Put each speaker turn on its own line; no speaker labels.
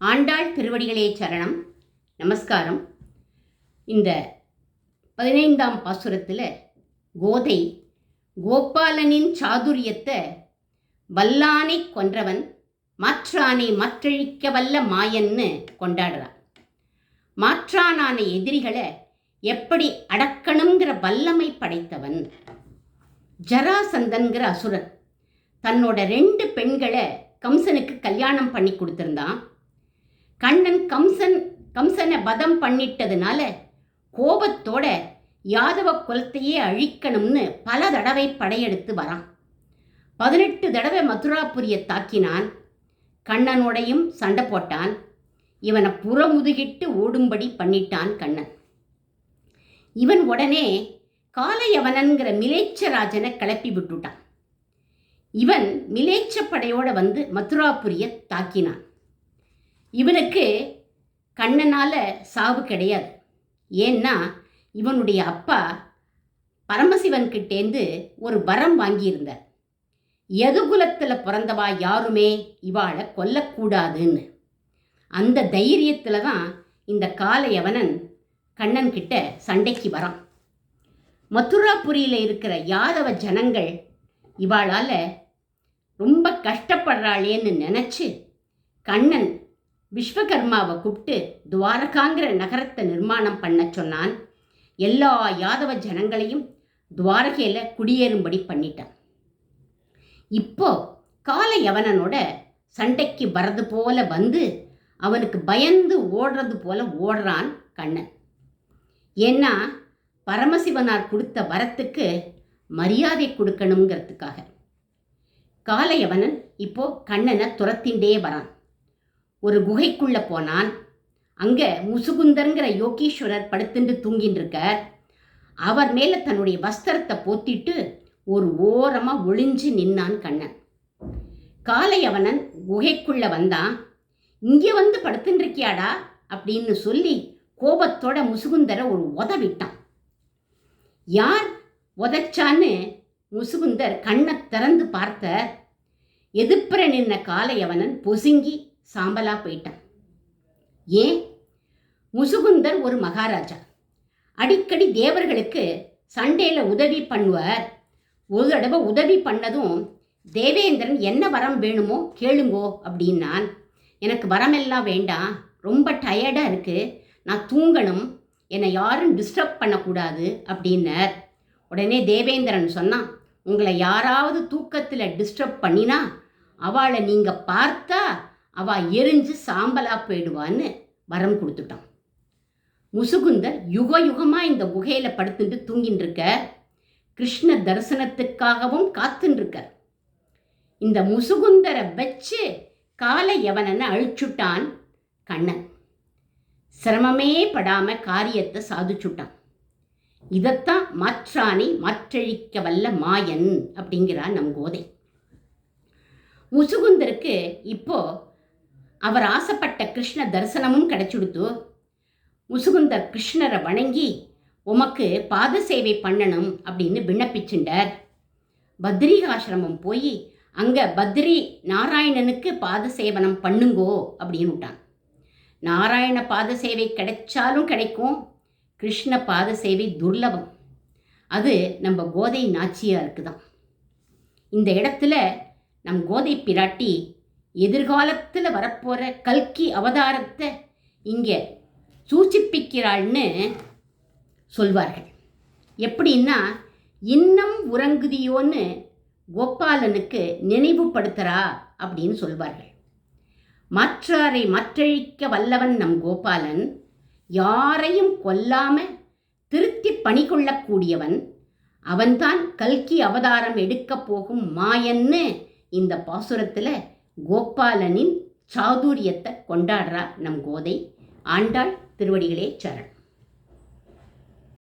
ஆண்டாள் திருவடிகளே சரணம். நமஸ்காரம். இந்த 15ஆம் பாசுரத்தில் கோதை கோபாலனின் சாதுரியத்தை வல்லானை கொன்றவன் மாற்றானை மற்றழிக்க வல்ல மாயன்னு கொண்டாடுறான். மாற்றானான எதிரிகளை எப்படி அடக்கணுங்கிற வல்லமை படைத்தவன். ஜராசந்தன்கிற அசுரன் தன்னோட 2 பெண்களை கம்சனுக்கு கல்யாணம் பண்ணி கொடுத்துருந்தான். கண்ணன் கம்சனை வதம் பண்ணிட்டதுனால கோபத்தோட யாதவ குலத்தையே அழிக்கணும்னு பல தடவை படையெடுத்து வரான். 18 தடவை மதுராபுரியை தாக்கினான். கண்ணனோடையும் சண்டை போட்டான். இவனை புறமுதுகிட்டு ஓடும்படி பண்ணிட்டான் கண்ணன். இவன் உடனே காலயவனன்கிற மிலேச்சராஜனை கிளப்பி விட்டுட்டான். இவன் மிலேச்ச படையோட வந்து மதுராபுரியை தாக்கினான். இவனுக்கு கண்ணனால் சாவு கிடையாது. ஏன்னா இவனுடைய அப்பா பரமசிவன்கிட்டேந்து ஒரு வரம் வாங்கியிருந்தார். யதுகுலத்தில் பிறந்தவா யாருமே இவாளை கொல்லக்கூடாதுன்னு. அந்த தைரியத்தில் தான் இந்த காலயவனன் கண்ணன்கிட்ட சண்டைக்கு வரான். மதுராபுரியில் இருக்கிற யாதவ ஜனங்கள் இவாளால் ரொம்ப கஷ்டப்படுறாளேன்னு நினச்சி கண்ணன் விஸ்வகர்மாவை கூப்பிட்டு துவாரகாங்கிற நகரத்தை நிர்மாணம் பண்ண சொன்னான். எல்லா யாதவ ஜனங்களையும் துவாரகையில் குடியேறும்படி பண்ணிட்டான். இப்போ காலயவனனோட சண்டைக்கு வர்றது போல வந்து அவனுக்கு பயந்து ஓடுறது போல ஓடுறான் கண்ணன். ஏன்னா பரமசிவனார் கொடுத்த வரத்துக்கு மரியாதை கொடுக்கணுங்கிறதுக்காக. காலயவனன் இப்போ கண்ணனை துரத்திண்டே வரான். ஒரு குகைக்குள்ளே போனான். அங்கே முசுகுந்தருங்கிற யோகீஸ்வரர் படுத்துட்டு தூங்கின்னு இருக்கார். அவர் மேலே தன்னுடைய வஸ்திரத்தை போத்திட்டு ஒரு ஓரமாக ஒளிஞ்சு நின்னான் கண்ணன். காலையவனன் குகைக்குள்ளே வந்தான். இங்கே வந்து படுத்துட்டு இருக்கியாடா அப்படின்னு சொல்லி கோபத்தோட முசுகுந்தரை ஒரு உதவிட்டான். யார் உதச்சான்னு முசுகுந்தர் கண்ணை திறந்து பார்த்த எதிர்ப்புற நின்ன காலையவனன் பொசுங்கி சாம்பலா போயிட்டான். ஏன்? முசுகுந்தர் ஒரு மகாராஜா. அடிக்கடி தேவர்களுக்கு சண்டையில் உதவி பண்ணுவார். ஒரு தடவை உதவி பண்ணதும் தேவேந்திரன் என்ன வரம் வேணுமோ கேளுங்கோ அப்படின்னான். எனக்கு வரமெல்லாம் வேண்டாம், ரொம்ப டயர்டாக இருக்குது, நான் தூங்கணும், என்னை யாரும் டிஸ்டர்ப் பண்ணக்கூடாது அப்படின்னார். உடனே தேவேந்திரன் சொன்னான், உங்களை யாராவது தூக்கத்தில் டிஸ்டர்ப் பண்ணினா அவளை நீங்கள் பார்த்தா அவள் எரிஞ்சு சாம்பலாக போயிடுவான்னு வரம் கொடுத்துட்டான். முசுகுந்தர் யுக யுகமாக இந்த குகையில் படுத்துட்டு தூங்கின்னு இருக்க. கிருஷ்ண தரிசனத்துக்காகவும் காத்துருக்கார். இந்த முசுகுந்தரை வச்சு காலயவனனை அழிச்சுட்டான் கண்ணன். சிரமமே படாமல் காரியத்தை சாதிச்சுட்டான். இதைத்தான் மாற்றானை மற்றழிக்க வல்ல மாயன் அப்படிங்கிறார் நம் கோதை. முசுகுந்தருக்கு இப்போ அவர் ஆசைப்பட்ட கிருஷ்ண தரிசனமும் கிடைச்சுடுத்து. முசுகுந்தர் கிருஷ்ணரை வணங்கி உமக்கு பாத சேவை பண்ணணும் அப்படின்னு விண்ணப்பிச்சுண்டார். பத்ரிகாசிரமம் போய் அங்கே பத்ரி நாராயணனுக்கு பாத சேவனம் பண்ணுங்கோ அப்படின்னு விட்டான். நாராயண பாத சேவை கிடைச்சாலும் கிடைக்கும், கிருஷ்ண பாத சேவை துர்லபம். அது நம்ம கோதை நாச்சியாருக்கு தான். இந்த இடத்துல நம் கோதை பிராட்டி எதிர்காலத்தில் வரப்போகிற கல்கி அவதாரத்தை இங்கே சூச்சிப்பிக்கிறாள்னு சொல்வார்கள். எப்படின்னா, இன்னும் உறங்குதியோன்னு கோபாலனுக்கு நினைவுபடுத்துகிறா அப்படின்னு சொல்வார்கள். மாற்றாரை மற்றழிக்க வல்லவன் நம் கோபாலன். யாரையும் கொல்லாமல் திருத்தி பணி கொள்ளக்கூடியவன். அவன்தான் கல்கி அவதாரம் எடுக்கப் போகும் மாயன்னு இந்த பாசுரத்தில் கோபாலனின் சாதுரியத்தை கொண்டாடுறா நம் கோதை. ஆண்டாள் திருவடிகளே சரணம்.